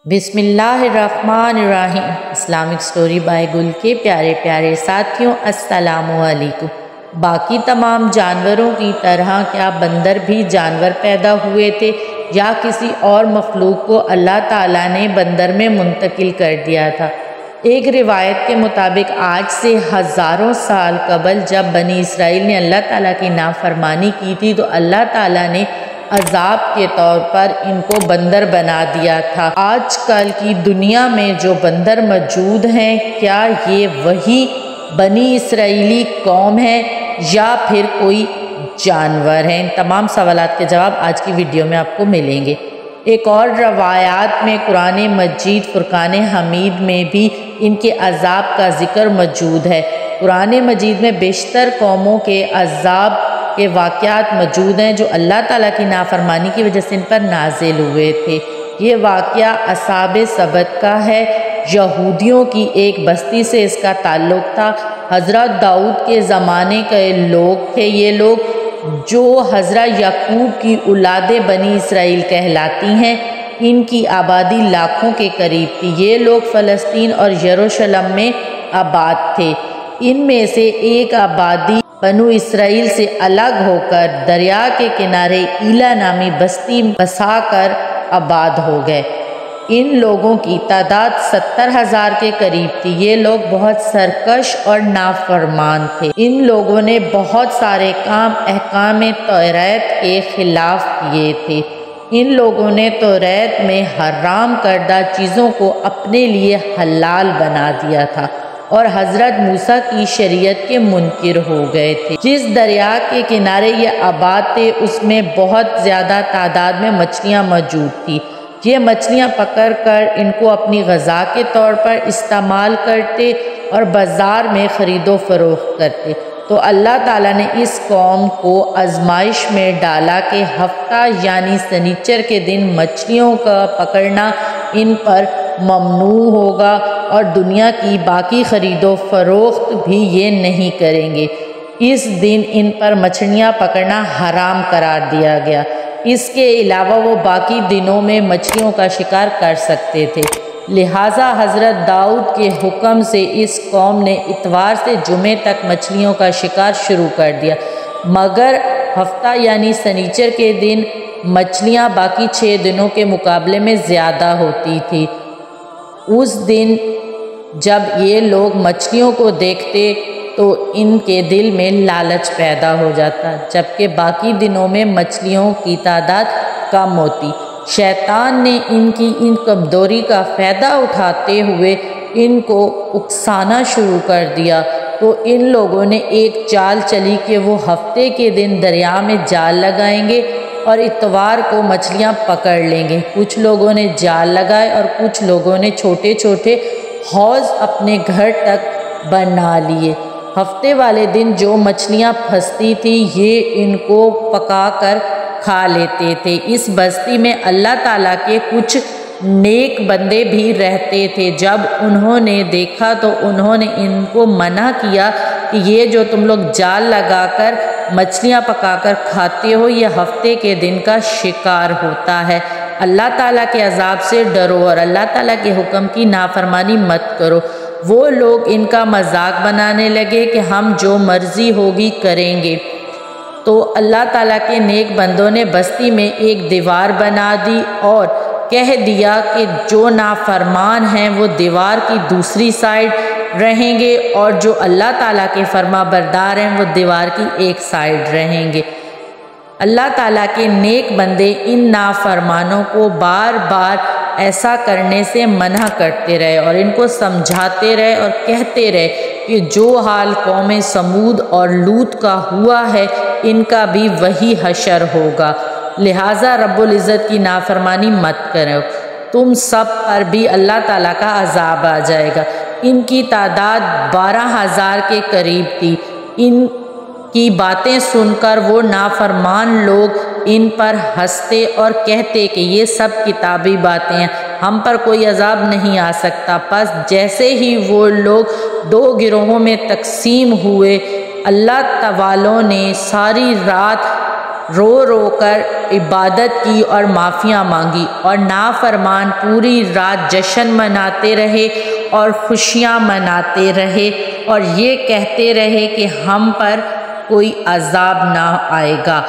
بسم اللہ الرحمن الرحیم۔ اسلامک سٹوری بائی گل کے پیارے پیارے ساتھیوں، السلام علیکم۔ باقی تمام جانوروں کی طرح کیا بندر بھی جانور پیدا ہوئے تھے یا کسی اور مخلوق کو اللہ تعالیٰ نے بندر میں منتقل کر دیا تھا؟ ایک روایت کے مطابق آج سے ہزاروں سال قبل جب بنی اسرائیل نے اللہ تعالیٰ کی نافرمانی کی تھی تو اللہ تعالیٰ نے عذاب کے طور پر ان کو بندر بنا دیا تھا۔ آج کل کی دنیا میں جو بندر موجود ہیں، کیا یہ وہی بنی اسرائیلی قوم ہے یا پھر کوئی جانور ہیں؟ ان تمام سوالات کے جواب آج کی ویڈیو میں آپ کو ملیں گے۔ ایک اور روایات میں قرآن مجید فرقان حمید میں بھی ان کے عذاب کا ذکر موجود ہے۔ قرآن مجید میں بیشتر قوموں کے عذاب کے واقعات موجود ہیں جو اللہ تعالیٰ کی نافرمانی کی وجہ سے ان پر نازل ہوئے تھے۔ یہ واقعہ اصحاب سبت کا ہے۔ یہودیوں کی ایک بستی سے اس کا تعلق تھا۔ حضرت داؤد کے زمانے کے لوگ تھے یہ لوگ، جو حضرت یعقوب کی اولاد بنی اسرائیل کہلاتی ہیں۔ ان کی آبادی لاکھوں کے قریب تھی۔ یہ لوگ فلسطین اور یروشلم میں آباد تھے۔ ان میں سے ایک آبادی بنو اسرائیل سے الگ ہو کر دریا کے کنارے ایلا نامی بستی بسا کر آباد ہو گئے۔ ان لوگوں کی تعداد 70,000 کے قریب تھی۔ یہ لوگ بہت سرکش اور نافرمان تھے۔ ان لوگوں نے بہت سارے کام احکام توریت کے خلاف کیے تھے۔ ان لوگوں نے توریت میں حرام کردہ چیزوں کو اپنے لیے حلال بنا دیا تھا اور حضرت موسیٰ کی شریعت کے منکر ہو گئے تھے۔ جس دریا کے کنارے یہ آباد تھے اس میں بہت زیادہ تعداد میں مچھلیاں موجود تھیں۔ یہ مچھلیاں پکڑ کر ان کو اپنی غذا کے طور پر استعمال کرتے اور بازار میں خرید و فروخت کرتے۔ تو اللہ تعالیٰ نے اس قوم کو آزمائش میں ڈالا کہ ہفتہ یعنی سنیچر کے دن مچھلیوں کا پکڑنا ان پر ممنوع ہوگا اور دنیا کی باقی خرید و فروخت بھی یہ نہیں کریں گے۔ اس دن ان پر مچھلیاں پکڑنا حرام قرار دیا گیا۔ اس کے علاوہ وہ باقی دنوں میں مچھلیوں کا شکار کر سکتے تھے۔ لہٰذا حضرت داؤد کے حکم سے اس قوم نے اتوار سے جمعے تک مچھلیوں کا شکار شروع کر دیا، مگر ہفتہ یعنی سنیچر کے دن مچھلیاں باقی 6 دنوں کے مقابلے میں زیادہ ہوتی تھی۔ اس دن جب یہ لوگ مچھلیوں کو دیکھتے تو ان کے دل میں لالچ پیدا ہو جاتا، جبکہ باقی دنوں میں مچھلیوں کی تعداد کم ہوتی۔ شیطان نے ان کی ان کمزوری کا فائدہ اٹھاتے ہوئے ان کو اکسانا شروع کر دیا۔ تو ان لوگوں نے ایک چال چلی کہ وہ ہفتے کے دن دریا میں جال لگائیں گے اور اتوار کو مچھلیاں پکڑ لیں گے۔ کچھ لوگوں نے جال لگائے اور کچھ لوگوں نے چھوٹے چھوٹے حوض اپنے گھر تک بنا لیے۔ ہفتے والے دن جو مچھلیاں پھنستی تھیں یہ ان کو پکا کر کھا لیتے تھے۔ اس بستی میں اللہ تعالیٰ کے کچھ نیک بندے بھی رہتے تھے۔ جب انہوں نے دیکھا تو انہوں نے ان کو منع کیا کہ یہ جو تم لوگ جال لگا کر مچھلیاں پکا کر کھاتے ہو یہ ہفتے کے دن کا شکار ہوتا ہے۔ اللہ تعالیٰ کے عذاب سے ڈرو اور اللہ تعالیٰ کے حکم کی نافرمانی مت کرو۔ وہ لوگ ان کا مذاق بنانے لگے کہ ہم جو مرضی ہوگی کریں گے۔ تو اللہ تعالیٰ کے نیک بندوں نے بستی میں ایک دیوار بنا دی اور کہہ دیا کہ جو نافرمان ہیں وہ دیوار کی دوسری سائڈ رہیں گے اور جو اللہ تعالیٰ کے فرما بردار ہیں وہ دیوار کی ایک سائڈ رہیں گے۔ اللہ تعالیٰ کے نیک بندے ان نافرمانوں کو بار بار ایسا کرنے سے منع کرتے رہے اور ان کو سمجھاتے رہے اور کہتے رہے کہ جو حال قوم سمود اور لوط کا ہوا ہے ان کا بھی وہی حشر ہوگا، لہٰذا رب العزت کی نافرمانی مت کرو، تم سب پر بھی اللہ تعالیٰ کا عذاب آ جائے گا۔ ان کی تعداد 12,000 کے قریب تھی۔ ان کی باتیں سن کر وہ نافرمان لوگ ان پر ہنستے اور کہتے کہ یہ سب کتابی باتیں ہیں، ہم پر کوئی عذاب نہیں آ سکتا۔ پس جیسے ہی وہ لوگ 2 گروہوں میں تقسیم ہوئے، اللہ تعالیٰ نے ساری رات رو رو کر عبادت کی اور معافیاں مانگی، اور نافرمان پوری رات جشن مناتے رہے اور خوشیاں مناتے رہے اور یہ کہتے رہے کہ ہم پر کوئی عذاب نہ آئے گا۔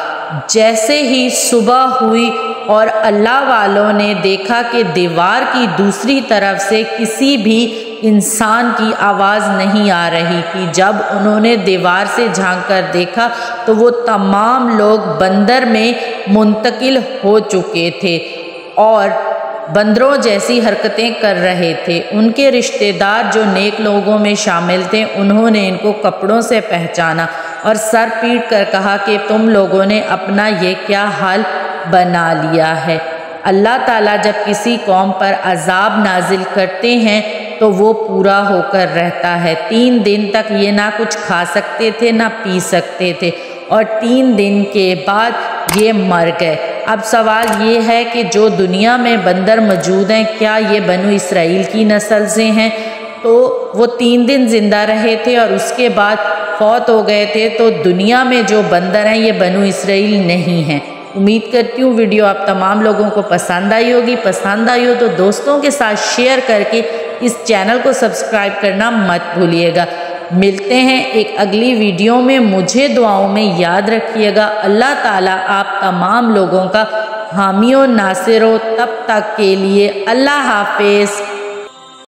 جیسے ہی صبح ہوئی اور اللہ والوں نے دیکھا کہ دیوار کی دوسری طرف سے کسی بھی انسان کی آواز نہیں آ رہی تھی، جب انہوں نے دیوار سے جھانک کر دیکھا تو وہ تمام لوگ بندر میں منتقل ہو چکے تھے اور بندروں جیسی حرکتیں کر رہے تھے۔ ان کے رشتہ دار جو نیک لوگوں میں شامل تھے، انہوں نے ان کو کپڑوں سے پہچانا اور سر پیٹ کر کہا کہ تم لوگوں نے اپنا یہ کیا حال بنا لیا ہے۔ اللہ تعالیٰ جب کسی قوم پر عذاب نازل کرتے ہیں تو وہ پورا ہو کر رہتا ہے۔ 3 دن تک یہ نہ کچھ کھا سکتے تھے نہ پی سکتے تھے، اور 3 دن کے بعد یہ مر گئے۔ اب سوال یہ ہے کہ جو دنیا میں بندر موجود ہیں، کیا یہ بنو اسرائیل کی نسل سے ہیں؟ تو وہ 3 دن زندہ رہے تھے اور اس کے بعد فوت ہو گئے تھے، تو دنیا میں جو بندر ہیں یہ بنو اسرائیل نہیں ہیں۔ امید کرتی ہوں ویڈیو آپ تمام لوگوں کو پسند آئی ہوگی۔ پسند آئی ہو تو دوستوں کے ساتھ شیئر کر کے اس چینل کو سبسکرائب کرنا مت بھولیے گا۔ ملتے ہیں ایک اگلی ویڈیو میں، مجھے دعاؤں میں یاد رکھیے گا۔ اللہ تعالیٰ آپ تمام لوگوں کا حامی و ناصر ہو۔ تب تک کے لیے اللہ حافظ۔